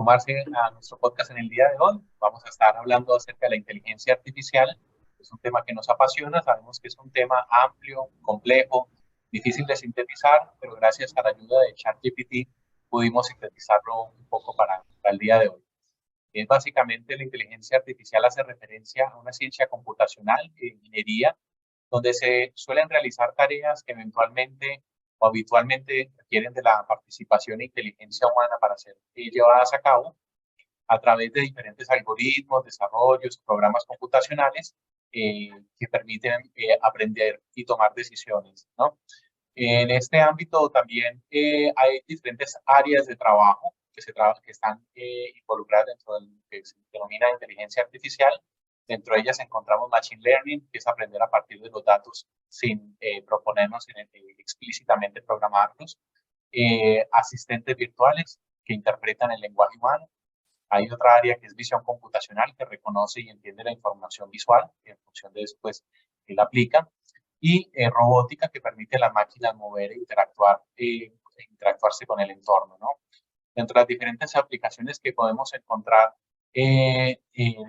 sumarse a nuestro podcast en el día de hoy. Vamos a estar hablando acerca de la inteligencia artificial. Es un tema que nos apasiona, sabemos que es un tema amplio, complejo, difícil de sintetizar, pero gracias a la ayuda de ChatGPT pudimos sintetizarlo un poco para el día de hoy. Es básicamente la inteligencia artificial hace referencia a una ciencia computacional de ingeniería, donde se suelen realizar tareas que eventualmente o habitualmente requieren de la participación e inteligencia humana para ser llevadas a cabo a través de diferentes algoritmos, desarrollos, programas computacionales que permiten aprender y tomar decisiones, ¿no? En este ámbito también hay diferentes áreas de trabajo que están involucradas dentro de lo que se denomina inteligencia artificial. Dentro de ellas encontramos Machine Learning, que es aprender a partir de los datos sin proponernos explícitamente programarlos. Asistentes virtuales que interpretan el lenguaje humano. Hay otra área que es visión computacional, que reconoce y entiende la información visual, que en función de después la aplica. Y robótica, que permite a las máquinas mover e interactuarse con el entorno, ¿no? Dentro de las diferentes aplicaciones que podemos encontrar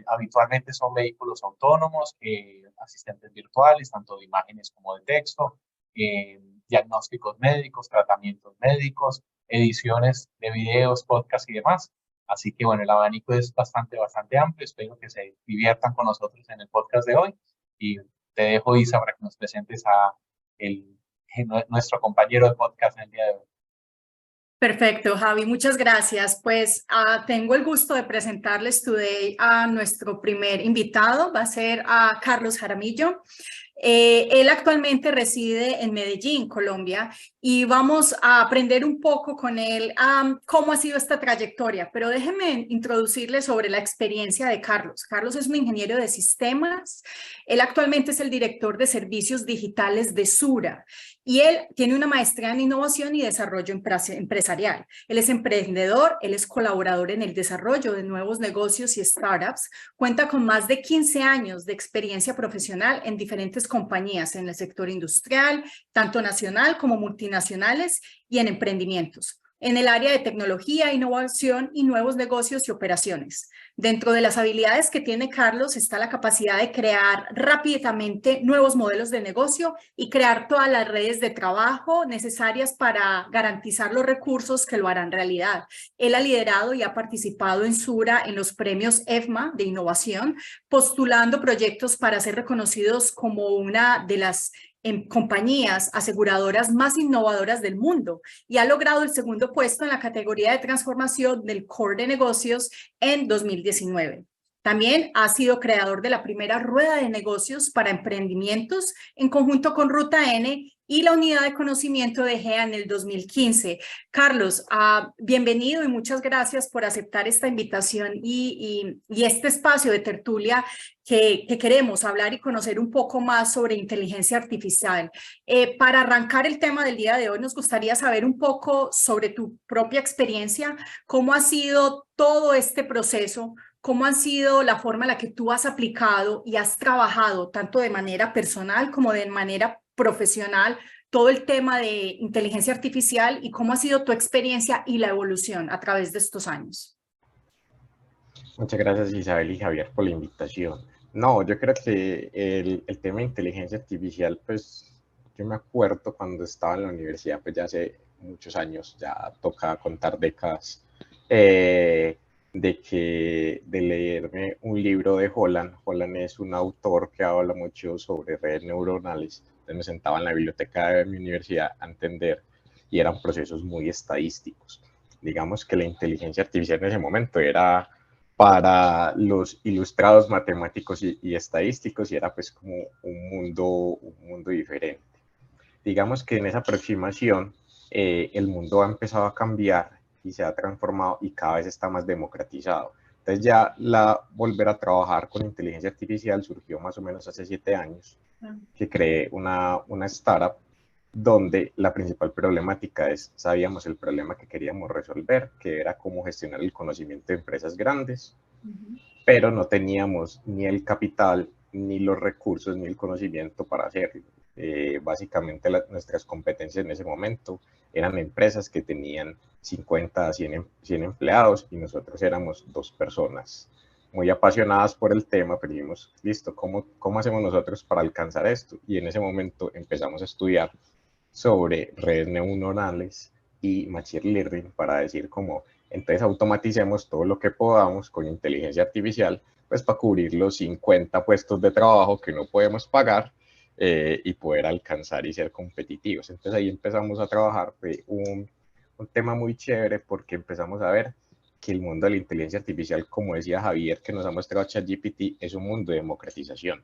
habitualmente son vehículos autónomos, asistentes virtuales, tanto de imágenes como de texto, diagnósticos médicos, tratamientos médicos, ediciones de videos, podcasts y demás. Así que bueno, el abanico es bastante amplio. Espero que se diviertan con nosotros en el podcast de hoy. Y te dejo, Isa, para que nos presentes a nuestro compañero de podcast en el día de hoy. Perfecto, Javi, muchas gracias. Pues tengo el gusto de presentarles today a nuestro primer invitado, va a ser a Carlos Jaramillo. Él actualmente reside en Medellín, Colombia, y vamos a aprender un poco con él cómo ha sido esta trayectoria, pero déjenme introducirle sobre la experiencia de Carlos. Carlos es un ingeniero de sistemas, él actualmente es el director de servicios digitales de Sura, y él tiene una maestría en innovación y desarrollo empresarial. Él es emprendedor, él es colaborador en el desarrollo de nuevos negocios y startups, cuenta con más de 15 años de experiencia profesional en diferentes compañías en el sector industrial, tanto nacional como multinacionales y en emprendimientos, en el área de tecnología, innovación y nuevos negocios y operaciones. Dentro de las habilidades que tiene Carlos está la capacidad de crear rápidamente nuevos modelos de negocio y crear todas las redes de trabajo necesarias para garantizar los recursos que lo harán realidad. Él ha liderado y ha participado en Sura en los premios EFMA de innovación, postulando proyectos para ser reconocidos como una de las compañías aseguradoras más innovadoras del mundo, y ha logrado el segundo puesto en la categoría de transformación del core de negocios en 2019. También ha sido creador de la primera rueda de negocios para emprendimientos en conjunto con Ruta N y la unidad de conocimiento de GEA en el 2015. Carlos, bienvenido y muchas gracias por aceptar esta invitación y este espacio de tertulia que queremos hablar y conocer un poco más sobre inteligencia artificial. Para arrancar el tema del día de hoy, nos gustaría saber un poco sobre tu propia experiencia, cómo ha sido todo este proceso, cómo ha sido la forma en la que tú has aplicado y has trabajado tanto de manera personal como de manera profesional todo el tema de inteligencia artificial y cómo ha sido tu experiencia y la evolución a través de estos años. Muchas gracias, Isabel y Javier, por la invitación. No, yo creo que el tema de inteligencia artificial, pues yo me acuerdo cuando estaba en la universidad, pues ya hace muchos años, ya toca contar décadas, de leerme un libro de Holland. Holland es un autor que habla mucho sobre redes neuronales. Entonces me sentaba en la biblioteca de mi universidad a entender, y eran procesos muy estadísticos. Digamos que la inteligencia artificial en ese momento era para los ilustrados matemáticos y estadísticos, y era pues como un mundo diferente. Digamos que en esa aproximación el mundo ha empezado a cambiar y se ha transformado y cada vez está más democratizado. Entonces ya volver a trabajar con inteligencia artificial surgió más o menos hace 7 años, que creé una startup donde la principal problemática sabíamos el problema que queríamos resolver, que era cómo gestionar el conocimiento de empresas grandes, pero no teníamos ni el capital, ni los recursos, ni el conocimiento para hacerlo. Básicamente nuestras competencias en ese momento eran empresas que tenían 50 a 100 empleados y nosotros éramos 2 personas muy apasionadas por el tema, pero dijimos, listo, ¿cómo hacemos nosotros para alcanzar esto? Y en ese momento empezamos a estudiar sobre redes neuronales y machine learning para decir cómo, entonces automaticemos todo lo que podamos con inteligencia artificial, pues para cubrir los 50 puestos de trabajo que no podemos pagar y poder alcanzar y ser competitivos. Entonces ahí empezamos a trabajar, fue un tema muy chévere porque empezamos a ver que el mundo de la inteligencia artificial, como decía Javier, que nos ha mostrado ChatGPT, es un mundo de democratización.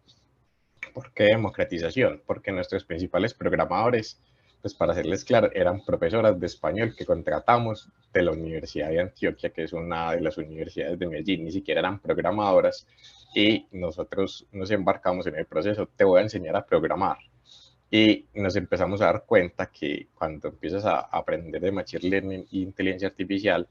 ¿Por qué democratización? Porque nuestros principales programadores, pues para hacerles claro, eran profesoras de español que contratamos de la Universidad de Antioquia, que es una de las universidades de Medellín, ni siquiera eran programadoras, y nosotros nos embarcamos en el proceso, te voy a enseñar a programar. Y nos empezamos a dar cuenta que cuando empiezas a aprender de Machine Learning e inteligencia artificial,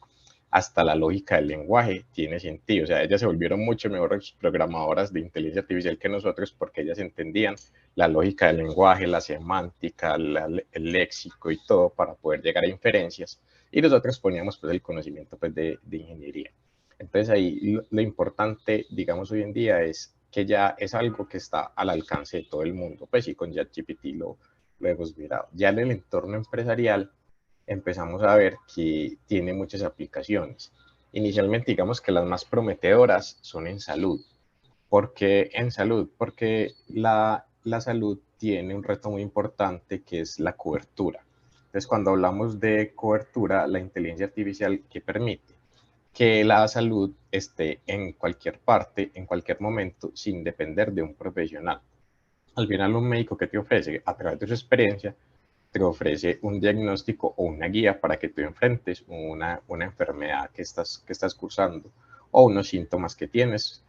hasta la lógica del lenguaje tiene sentido. O sea, ellas se volvieron mucho mejores programadoras de inteligencia artificial que nosotros porque ellas entendían la lógica del lenguaje, la semántica, el léxico y todo para poder llegar a inferencias. Y nosotros poníamos pues el conocimiento pues, de ingeniería. Entonces ahí lo importante, digamos, hoy en día es que ya es algo que está al alcance de todo el mundo. Pues sí, con ChatGPT lo hemos mirado. Ya en el entorno empresarial empezamos a ver que tiene muchas aplicaciones. Inicialmente, digamos que las más prometedoras son en salud. ¿Por qué en salud? Porque la salud tiene un reto muy importante que es la cobertura. Entonces, cuando hablamos de cobertura, la inteligencia artificial, ¿qué permite? Que la salud esté en cualquier parte, en cualquier momento, sin depender de un profesional. Al final, un médico que te ofrece, a través de su experiencia, te ofrece un diagnóstico o una guía para que tú enfrentes una enfermedad que estás cursando o unos síntomas que tienes,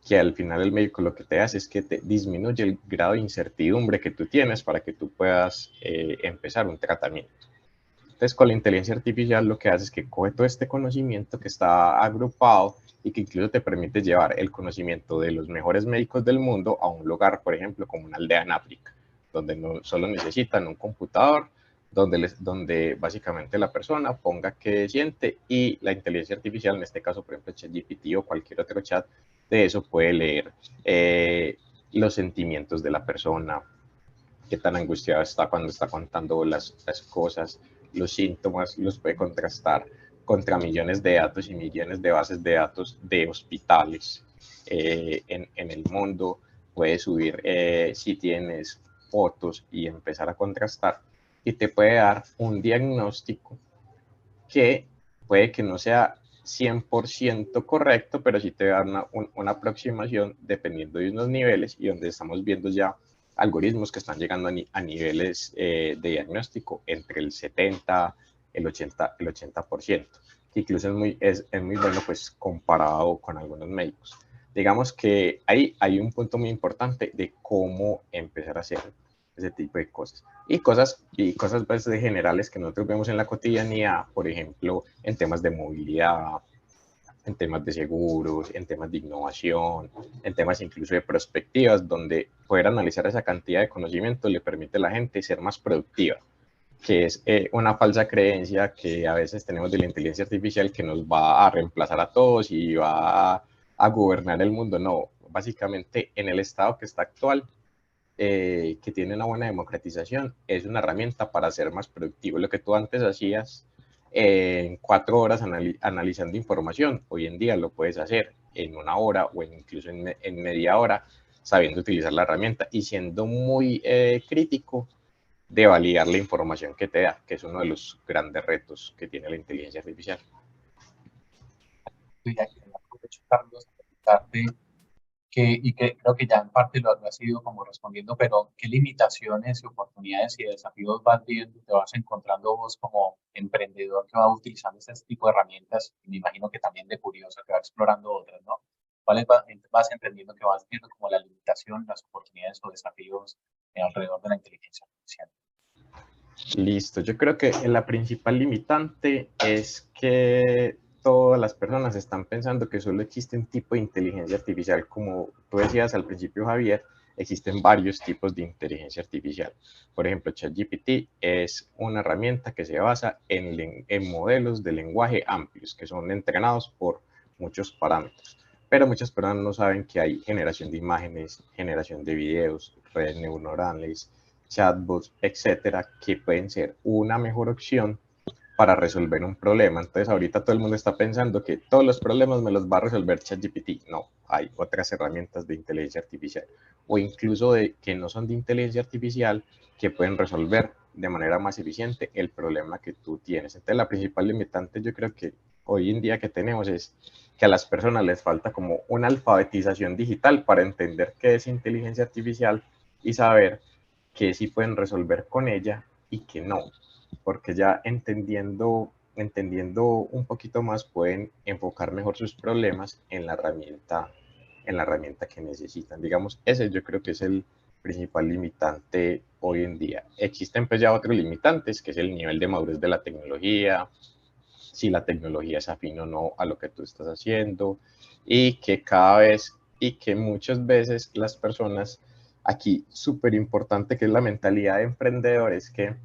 que al final el médico lo que te hace es que te disminuye el grado de incertidumbre que tú tienes para que tú puedas empezar un tratamiento. Entonces, con la inteligencia artificial lo que hace es que coge todo este conocimiento que está agrupado y que incluso te permite llevar el conocimiento de los mejores médicos del mundo a un lugar, por ejemplo, como una aldea en África, donde no solo necesitan un computador, donde básicamente la persona ponga qué siente y la inteligencia artificial, en este caso, por ejemplo, ChatGPT o cualquier otro chat, de eso puede leer los sentimientos de la persona, qué tan angustiado está cuando está contando las cosas, los síntomas, los puede contrastar contra millones de datos y millones de bases de datos de hospitales en el mundo. Puedes subir si tienes fotos y empezar a contrastar y te puede dar un diagnóstico que puede que no sea 100% correcto, pero sí te da una aproximación dependiendo de unos niveles y donde estamos viendo ya algoritmos que están llegando a niveles de diagnóstico entre el 70, el 80%, que incluso es muy bueno pues comparado con algunos médicos. Digamos que ahí hay un punto muy importante de cómo empezar a hacer ese tipo de cosas. Y cosas pues, generales que nosotros vemos en la cotidianidad, por ejemplo, en temas de movilidad, en temas de seguros, en temas de innovación, en temas incluso de perspectivas, donde poder analizar esa cantidad de conocimiento le permite a la gente ser más productiva, que es una falsa creencia que a veces tenemos de la inteligencia artificial que nos va a reemplazar a todos y va a gobernar el mundo. No, básicamente en el estado que está actual, que tiene una buena democratización, es una herramienta para ser más productivo. Lo que tú antes hacías en 4 horas analizando información, hoy en día lo puedes hacer en 1 hora o incluso en media hora, sabiendo utilizar la herramienta y siendo muy crítico de validar la información que te da, que es uno de los grandes retos que tiene la inteligencia artificial. Y aquí aprovecho, Carlos, a preguntarte y que creo que ya en parte lo has ido como respondiendo, pero ¿qué limitaciones y oportunidades y desafíos vas viendo, te vas encontrando vos como emprendedor que va utilizando este tipo de herramientas? Y me imagino que también de curioso que va explorando otras, ¿no? ¿Cuáles vas entendiendo que vas viendo como la limitación, las oportunidades o desafíos alrededor de la inteligencia artificial? Listo, yo creo que la principal limitante es que todas las personas están pensando que solo existe un tipo de inteligencia artificial, como tú decías al principio, Javier, existen varios tipos de inteligencia artificial. Por ejemplo, ChatGPT es una herramienta que se basa en modelos de lenguaje amplios, que son entrenados por muchos parámetros. Pero muchas personas no saben que hay generación de imágenes, generación de videos, redes neuronales, chatbots, etcétera, que pueden ser una mejor opción para resolver un problema. Entonces ahorita todo el mundo está pensando que todos los problemas me los va a resolver ChatGPT. No, hay otras herramientas de inteligencia artificial o incluso de que no son de inteligencia artificial que pueden resolver de manera más eficiente el problema que tú tienes. Entonces la principal limitante yo creo que hoy en día que tenemos es que a las personas les falta como una alfabetización digital para entender qué es inteligencia artificial y saber qué sí pueden resolver con ella y qué no, porque ya entendiendo un poquito más pueden enfocar mejor sus problemas en la herramienta que necesitan. Digamos, ese yo creo que es el principal limitante hoy en día. Existen pues ya otros limitantes, que es el nivel de madurez de la tecnología, si la tecnología es afín o no a lo que tú estás haciendo, y que cada vez, y que muchas veces las personas, aquí súper importante que es la mentalidad de emprendedores, que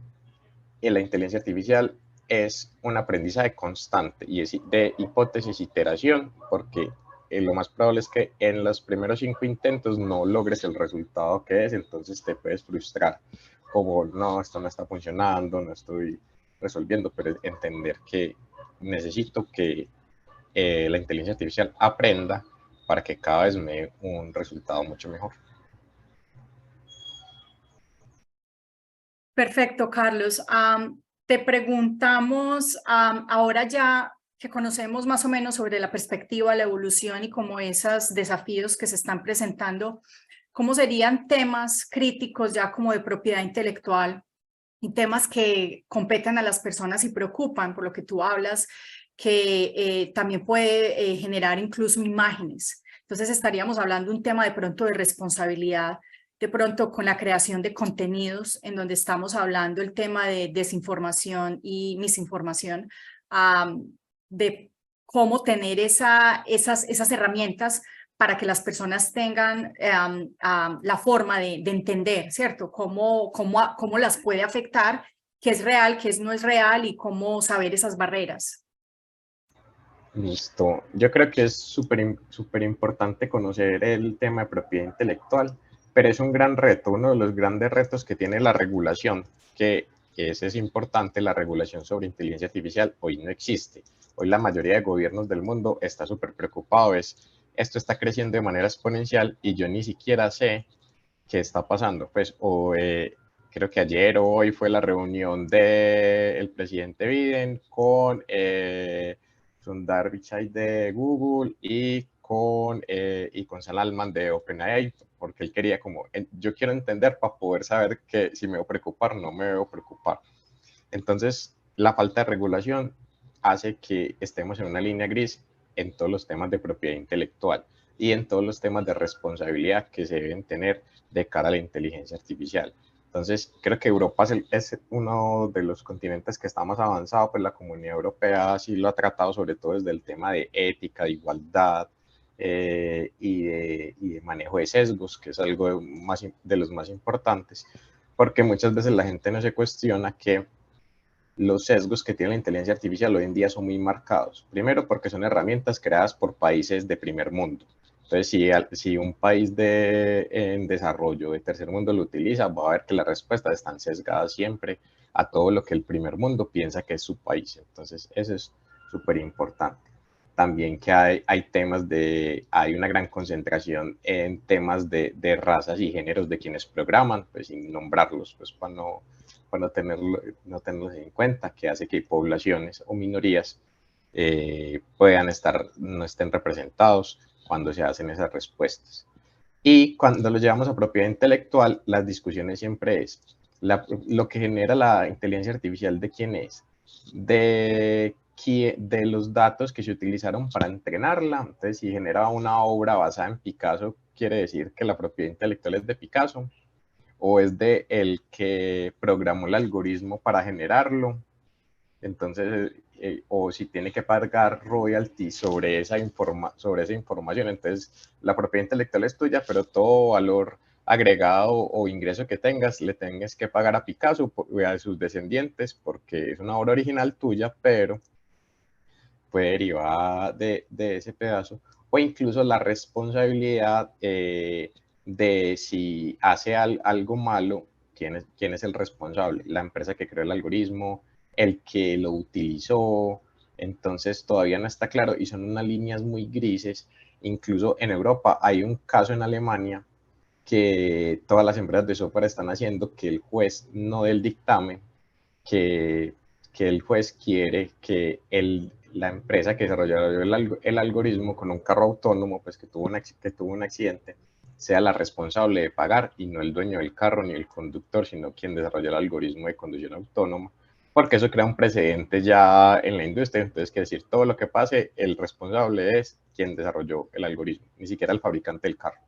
la inteligencia artificial es un aprendizaje constante y es de hipótesis e iteración, porque lo más probable es que en los primeros 5 intentos no logres el resultado que es, entonces te puedes frustrar, como no, esto no está funcionando, no estoy resolviendo, pero entender que necesito que la inteligencia artificial aprenda para que cada vez me dé un resultado mucho mejor. Perfecto, Carlos. Te preguntamos, ahora ya que conocemos más o menos sobre la perspectiva, la evolución y como esos desafíos que se están presentando, ¿cómo serían temas críticos ya como de propiedad intelectual y temas que competen a las personas y preocupan, por lo que tú hablas, que también puede generar incluso imágenes? Entonces estaríamos hablando de un tema de pronto de responsabilidad, de pronto con la creación de contenidos, en donde estamos hablando el tema de desinformación y misinformación, de cómo tener esas herramientas para que las personas tengan la forma de entender, ¿cierto? Cómo las puede afectar, qué es real, qué no es real y cómo saber esas barreras. Listo. Yo creo que es súper importante conocer el tema de propiedad intelectual, pero es un gran reto, uno de los grandes retos que tiene la regulación, que ese es importante, la regulación sobre inteligencia artificial hoy no existe. Hoy la mayoría de gobiernos del mundo está súper preocupado, esto está creciendo de manera exponencial y yo ni siquiera sé qué está pasando. Pues creo que ayer o hoy fue la reunión del presidente Biden con Sundar Pichai de Google y con Sam Altman de OpenAI, porque él quería como, yo quiero entender para poder saber que si me debo preocupar o no me debo preocupar. Entonces, la falta de regulación hace que estemos en una línea gris en todos los temas de propiedad intelectual y en todos los temas de responsabilidad que se deben tener de cara a la inteligencia artificial. Entonces, creo que Europa es uno de los continentes que está más avanzado, pues la Comunidad Europea sí lo ha tratado sobre todo desde el tema de ética, de igualdad y de manejo de sesgos, que es algo de los más importantes, porque muchas veces la gente no se cuestiona que los sesgos que tiene la inteligencia artificial hoy en día son muy marcados. Primero, porque son herramientas creadas por países de primer mundo. Entonces, si un país en desarrollo de tercer mundo lo utiliza, va a ver que las respuestas están sesgadas siempre a todo lo que el primer mundo piensa que es su país. Entonces, eso es súper importante. También que hay una gran concentración en temas de razas y géneros de quienes programan, pues sin nombrarlos, pues para no tenerlos en cuenta, que hace que poblaciones o minorías no estén representados cuando se hacen esas respuestas. Y cuando lo llevamos a propiedad intelectual, las discusiones siempre es lo que genera la inteligencia artificial, ¿de quién es? De los datos que se utilizaron para entrenarla. Entonces, si genera una obra basada en Picasso, quiere decir que la propiedad intelectual es de Picasso, o es de el que programó el algoritmo para generarlo. Entonces, o si tiene que pagar royalties sobre esa información, entonces la propiedad intelectual es tuya, pero todo valor agregado o ingreso que tengas le tengas que pagar a Picasso o a sus descendientes porque es una obra original tuya, pero puede derivar de ese pedazo, o incluso la responsabilidad de si hace algo malo, quién es el responsable, la empresa que creó el algoritmo, el que lo utilizó. Entonces todavía no está claro y son unas líneas muy grises. Incluso en Europa hay un caso en Alemania que todas las empresas de software están haciendo que el juez no dé el dictamen, que, que el juez quiere que la empresa que desarrolló el algoritmo con un carro autónomo, pues que tuvo un accidente, sea la responsable de pagar y no el dueño del carro ni el conductor, sino quien desarrolló el algoritmo de conducción autónoma, porque eso crea un precedente ya en la industria. Entonces, quiere decir, todo lo que pase, el responsable es quien desarrolló el algoritmo, ni siquiera el fabricante del carro.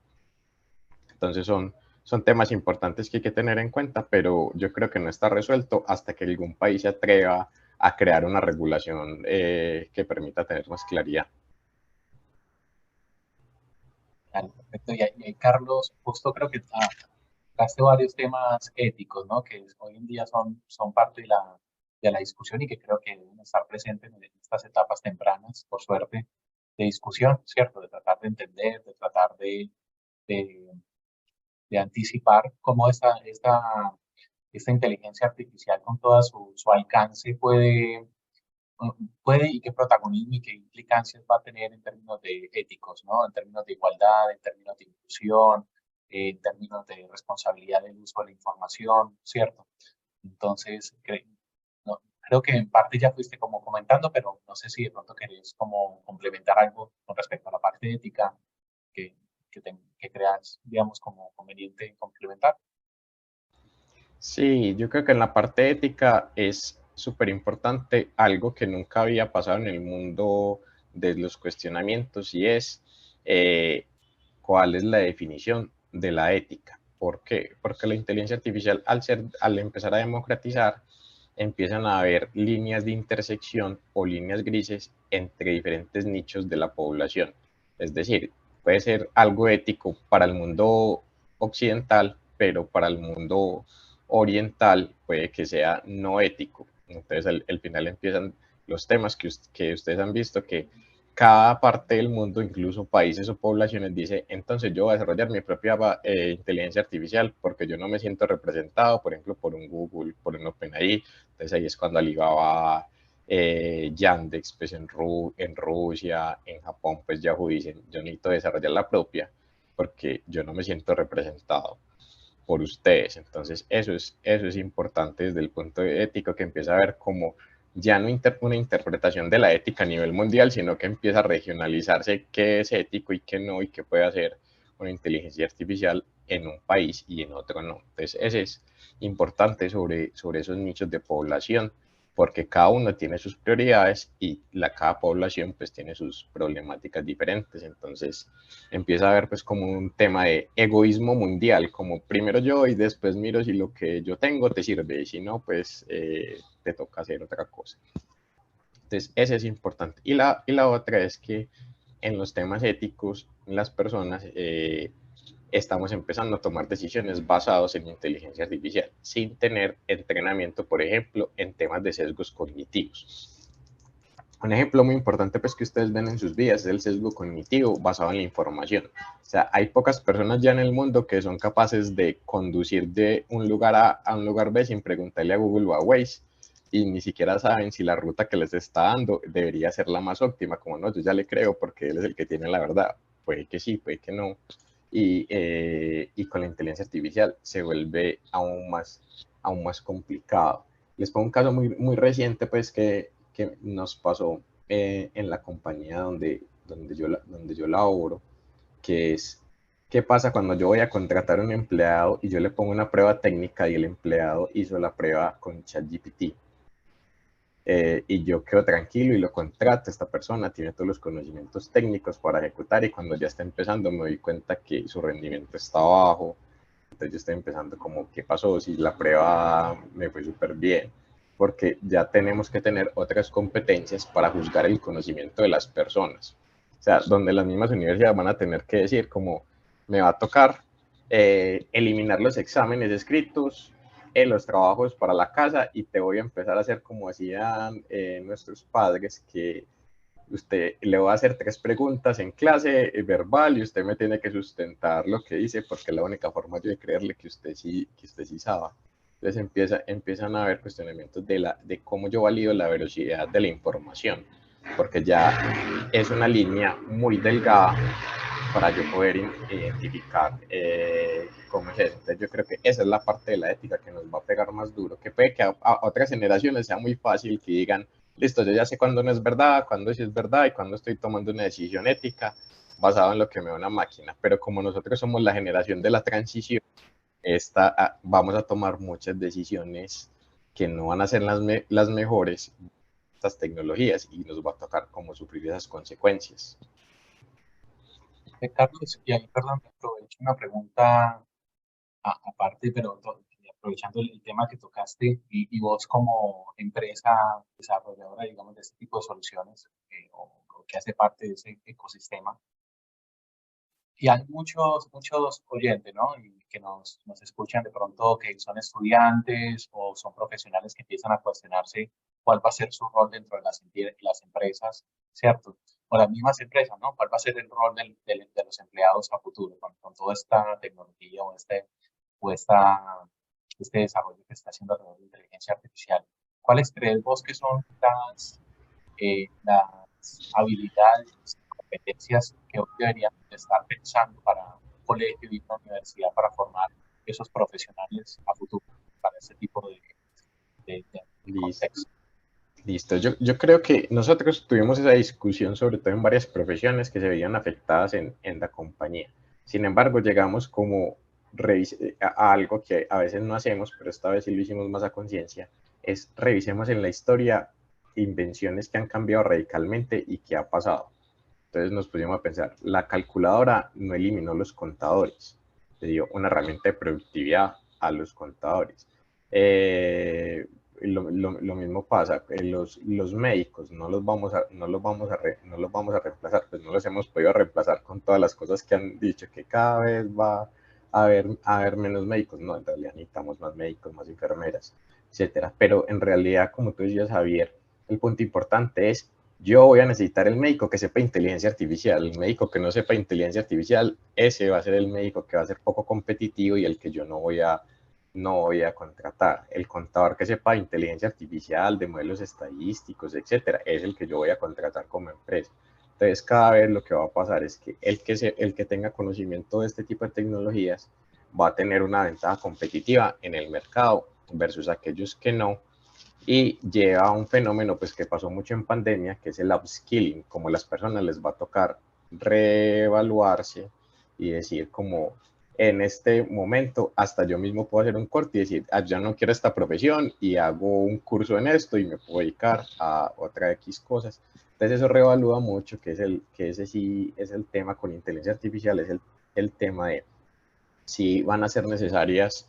Entonces son temas importantes que hay que tener en cuenta, pero yo creo que no está resuelto hasta que algún país se atreva a crear una regulación que permita tener más claridad. Claro, perfecto. Y ahí, Carlos, justo creo que tocaste varios temas éticos, ¿no? Que hoy en día son parte de la discusión y que creo que deben estar presentes en estas etapas tempranas, por suerte, de discusión, ¿cierto? De tratar de entender, de tratar de, de anticipar cómo esta inteligencia artificial con todo su alcance puede y qué protagonismo y qué implicancias va a tener en términos de éticos, ¿no? En términos de igualdad, en términos de inclusión, en términos de responsabilidad del uso de la información, ¿cierto? Entonces, no, creo que en parte ya fuiste como comentando, pero no sé si de pronto querés como complementar algo con respecto a la parte ética que creas, digamos, como conveniente complementar. Sí, yo creo que en la parte ética es súper importante algo que nunca había pasado en el mundo de los cuestionamientos y es cuál es la definición de la ética. ¿Por qué? Porque la inteligencia artificial, al empezar a democratizar, empiezan a haber líneas de intersección o líneas grises entre diferentes nichos de la población. Es decir, puede ser algo ético para el mundo occidental, pero para el mundo oriental puede que sea no ético. Entonces, al final empiezan los temas que ustedes han visto, que cada parte del mundo, incluso países o poblaciones, dice, entonces yo voy a desarrollar mi propia inteligencia artificial porque yo no me siento representado, por ejemplo, por un Google, por un OpenAI. Entonces ahí es cuando Alibaba, Yandex, pues en Rusia, en Japón, pues Yahoo dicen, yo necesito desarrollar la propia porque yo no me siento representado por ustedes. Entonces eso es importante desde el punto ético, que empieza a ver como ya no una interpretación de la ética a nivel mundial, sino que empieza a regionalizarse qué es ético y qué no, y qué puede hacer una inteligencia artificial en un país y en otro no. Entonces, ese es importante sobre esos nichos de población, porque cada uno tiene sus prioridades y cada población pues tiene sus problemáticas diferentes. Entonces, empieza a haber pues como un tema de egoísmo mundial, como primero yo y después miro si lo que yo tengo te sirve y si no, pues te toca hacer otra cosa. Entonces, ese es importante. Y la otra es que en los temas éticos, las personas estamos empezando a tomar decisiones basadas en inteligencia artificial, sin tener entrenamiento, por ejemplo, en temas de sesgos cognitivos. Un ejemplo muy importante pues que ustedes ven en sus vidas es el sesgo cognitivo basado en la información. O sea, hay pocas personas ya en el mundo que son capaces de conducir de un lugar a un lugar B sin preguntarle a Google o a Waze, y ni siquiera saben si la ruta que les está dando debería ser la más óptima. Como no, yo ya le creo porque él es el que tiene la verdad. Puede que sí, puede que no. Y con la inteligencia artificial se vuelve aún más complicado. Les pongo un caso muy reciente pues que nos pasó en la compañía donde yo laboro, que es, ¿qué pasa cuando yo voy a contratar a un empleado y yo le pongo una prueba técnica y el empleado hizo la prueba con ChatGPT? Y yo quedo tranquilo y lo contrato, esta persona tiene todos los conocimientos técnicos para ejecutar, y cuando ya está empezando me doy cuenta que su rendimiento está bajo. Entonces yo estoy empezando como, ¿qué pasó? Si la prueba me fue súper bien, porque ya tenemos que tener otras competencias para juzgar el conocimiento de las personas. O sea, donde las mismas universidades van a tener que decir como, me va a tocar eliminar los exámenes escritos, los trabajos para la casa, y te voy a empezar a hacer como hacían nuestros padres, que usted le va a hacer 3 preguntas en clase verbal y usted me tiene que sustentar lo que dice, porque es la única forma de creerle que usted sí sabe. Entonces empiezan a haber cuestionamientos de cómo yo valido la velocidad de la información, porque ya es una línea muy delgada para yo poder identificar cómo es eso. Entonces yo creo que esa es la parte de la ética que nos va a pegar más duro, que puede que a otras generaciones sea muy fácil que digan, listo, yo ya sé cuándo no es verdad, cuándo sí es verdad y cuándo estoy tomando una decisión ética basada en lo que me da una máquina. Pero como nosotros somos la generación de la transición, vamos a tomar muchas decisiones que no van a ser las mejores, estas tecnologías, y nos va a tocar como sufrir esas consecuencias. Carlos, y ahí, perdón, aprovecho una pregunta aparte, pero aprovechando el tema que tocaste, y vos como empresa desarrolladora, digamos, de este tipo de soluciones, o que hace parte de ese ecosistema, y hay muchos oyentes, ¿no? Y que nos escuchan de pronto, que son estudiantes o son profesionales que empiezan a cuestionarse cuál va a ser su rol dentro de las empresas, ¿cierto? O las mismas empresas, ¿no? ¿Cuál va a ser el rol de los empleados a futuro con toda esta tecnología o este desarrollo que está haciendo alrededor de la inteligencia artificial? ¿Cuáles crees vos que son las habilidades, competencias que hoy deberían estar pensando para un colegio y una universidad para formar esos profesionales a futuro para ese tipo de contexto? Listo. Yo creo que nosotros tuvimos esa discusión sobre todo en varias profesiones que se veían afectadas en la compañía. Sin embargo, llegamos como a algo que a veces no hacemos, pero esta vez sí lo hicimos más a conciencia, es revisemos en la historia invenciones que han cambiado radicalmente y qué ha pasado. Entonces nos pusimos a pensar, la calculadora no eliminó los contadores, le dio una herramienta de productividad a los contadores. Lo mismo pasa, los médicos no los vamos a reemplazar, pues no los hemos podido reemplazar con todas las cosas que han dicho, que cada vez va a haber menos médicos. No, en realidad necesitamos más médicos, más enfermeras, etcétera. Pero en realidad, como tú decías, Javier, el punto importante es, yo voy a necesitar el médico que sepa inteligencia artificial. El médico que no sepa inteligencia artificial, ese va a ser el médico que va a ser poco competitivo y el que yo no voy a contratar. El contador que sepa inteligencia artificial, de modelos estadísticos, etcétera, es el que yo voy a contratar como empresa. Entonces, cada vez lo que va a pasar es que el que tenga conocimiento de este tipo de tecnologías va a tener una ventaja competitiva en el mercado versus aquellos que no, y lleva a un fenómeno pues que pasó mucho en pandemia, que es el upskilling, como las personas les va a tocar reevaluarse y decir como, en este momento hasta yo mismo puedo hacer un corte y decir, ya no quiero esta profesión y hago un curso en esto y me puedo dedicar a otra X cosas. Entonces eso reevalúa mucho, que ese sí es el tema con inteligencia artificial, es el tema de si van a ser necesarias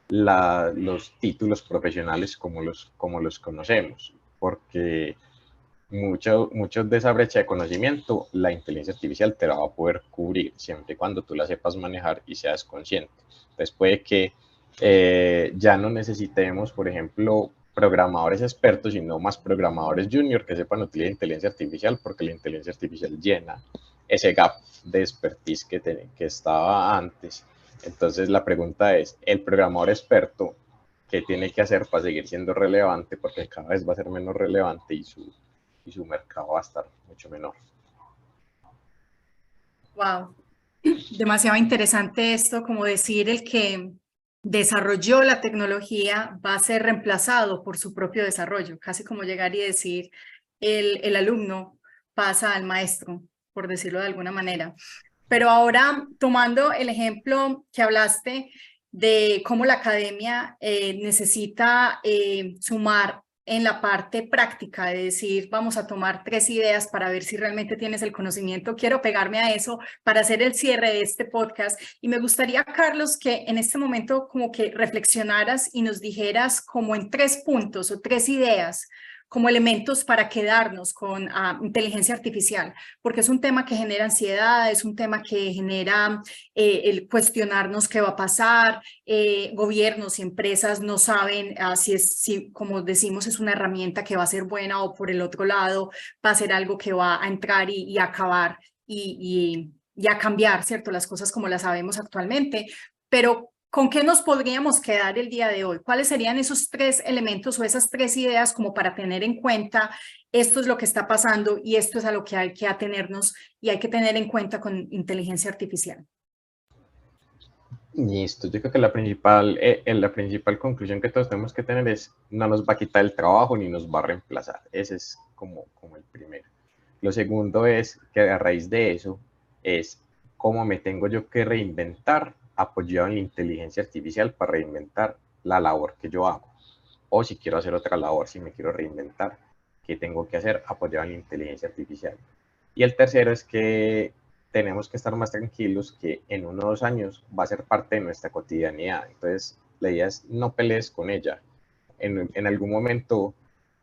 los títulos profesionales como los conocemos, porque mucho de esa brecha de conocimiento la inteligencia artificial te la va a poder cubrir siempre y cuando tú la sepas manejar y seas consciente. Entonces puede que ya no necesitemos, por ejemplo, programadores expertos, sino más programadores junior que sepan utilizar inteligencia artificial, porque la inteligencia artificial llena ese gap de expertise que estaba antes. Entonces la pregunta es, ¿el programador experto qué tiene que hacer para seguir siendo relevante? Porque cada vez va a ser menos relevante y su mercado va a estar mucho menor. Wow, demasiado interesante esto, como decir el que desarrolló la tecnología va a ser reemplazado por su propio desarrollo, casi como llegar y decir el alumno pasa al maestro, por decirlo de alguna manera. Pero ahora, tomando el ejemplo que hablaste de cómo la academia necesita sumar en la parte práctica, de decir, vamos a tomar 3 ideas para ver si realmente tienes el conocimiento, quiero pegarme a eso para hacer el cierre de este podcast. Y me gustaría, Carlos, que en este momento como que reflexionaras y nos dijeras como en 3 puntos o 3 ideas, como elementos para quedarnos con inteligencia artificial, porque es un tema que genera ansiedad, es un tema que genera el cuestionarnos qué va a pasar, gobiernos y empresas no saben si, como decimos, es una herramienta que va a ser buena o por el otro lado va a ser algo que va a entrar y acabar y a cambiar, ¿cierto? Las cosas como las sabemos actualmente, pero ¿con qué nos podríamos quedar el día de hoy? ¿Cuáles serían esos 3 elementos o esas 3 ideas como para tener en cuenta esto es lo que está pasando y esto es a lo que hay que atenernos y hay que tener en cuenta con inteligencia artificial? Listo, yo creo que la principal conclusión que todos tenemos que tener es no nos va a quitar el trabajo ni nos va a reemplazar. Ese es como el primero. Lo segundo es que a raíz de eso es cómo me tengo yo que reinventar apoyado en la inteligencia artificial para reinventar la labor que yo hago. O si quiero hacer otra labor, si me quiero reinventar, ¿qué tengo que hacer apoyado en la inteligencia artificial? Y el tercero es que tenemos que estar más tranquilos que en 1 o 2 años va a ser parte de nuestra cotidianidad. Entonces, la idea es no pelees con ella. En algún momento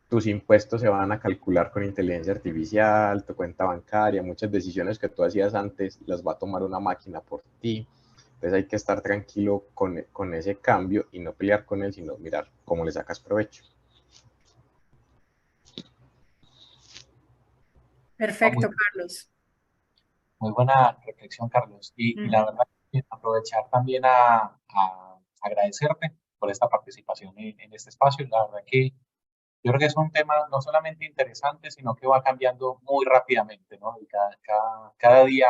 tus impuestos se van a calcular con inteligencia artificial, tu cuenta bancaria, muchas decisiones que tú hacías antes las va a tomar una máquina por ti. Entonces hay que estar tranquilo con ese cambio y no pelear con él, sino mirar cómo le sacas provecho. Perfecto, Carlos. Muy buena reflexión, Carlos. Y la verdad, aprovechar también a agradecerte por esta participación en este espacio. La verdad que yo creo que es un tema no solamente interesante, sino que va cambiando muy rápidamente, ¿no? Y cada día,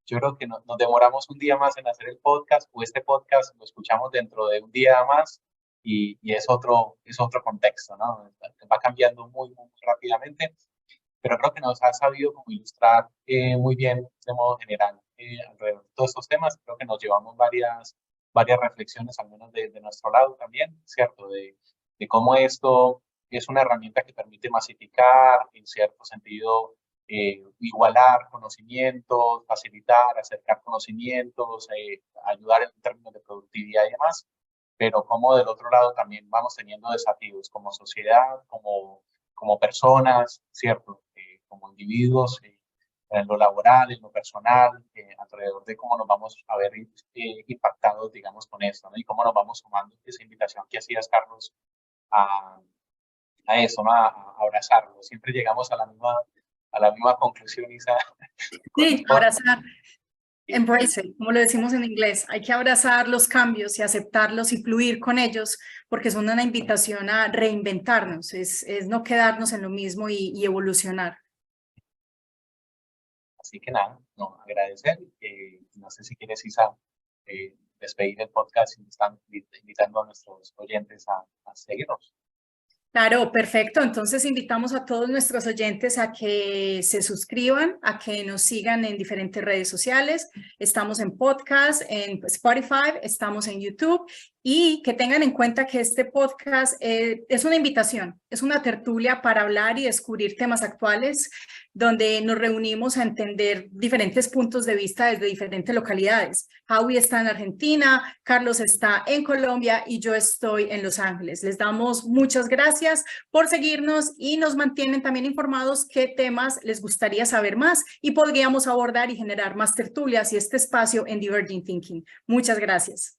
yo creo que nos demoramos un día más en hacer el podcast, o este podcast lo escuchamos dentro de un día más y es otro contexto, ¿no? Va cambiando muy rápidamente, pero creo que nos ha sabido como ilustrar muy bien de modo general alrededor de todos estos temas. Creo que nos llevamos varias reflexiones, al menos de nuestro lado también, ¿cierto? De cómo esto es una herramienta que permite masificar, en cierto sentido, igualar conocimientos, facilitar, acercar conocimientos, ayudar en términos de productividad y demás, pero como del otro lado también vamos teniendo desafíos como sociedad, como personas, ¿cierto? Como individuos, en lo laboral, en lo personal, alrededor de cómo nos vamos a ver impactados, digamos, con esto, ¿no? Y cómo nos vamos sumando esa invitación que hacías, Carlos, a eso, ¿no? A abrazarlo. Siempre llegamos a la misma conclusión, Isa. Sí, abrazar. Embrace it, como lo decimos en inglés. Hay que abrazar los cambios y aceptarlos y fluir con ellos, porque son una invitación a reinventarnos, es no quedarnos en lo mismo y evolucionar. Así que nada, no, agradecer. No sé si quieres, Isa, despedir el podcast y están invitando a nuestros oyentes a seguirnos. Claro, perfecto. Entonces invitamos a todos nuestros oyentes a que se suscriban, a que nos sigan en diferentes redes sociales. Estamos en podcast, en Spotify, estamos en YouTube y que tengan en cuenta que este podcast es una invitación, es una tertulia para hablar y descubrir temas actuales donde nos reunimos a entender diferentes puntos de vista desde diferentes localidades. Howie está en Argentina, Carlos está en Colombia y yo estoy en Los Ángeles. Les damos muchas gracias por seguirnos y nos mantienen también informados qué temas les gustaría saber más y podríamos abordar y generar más tertulias y este espacio en Divergent Thinking. Muchas gracias.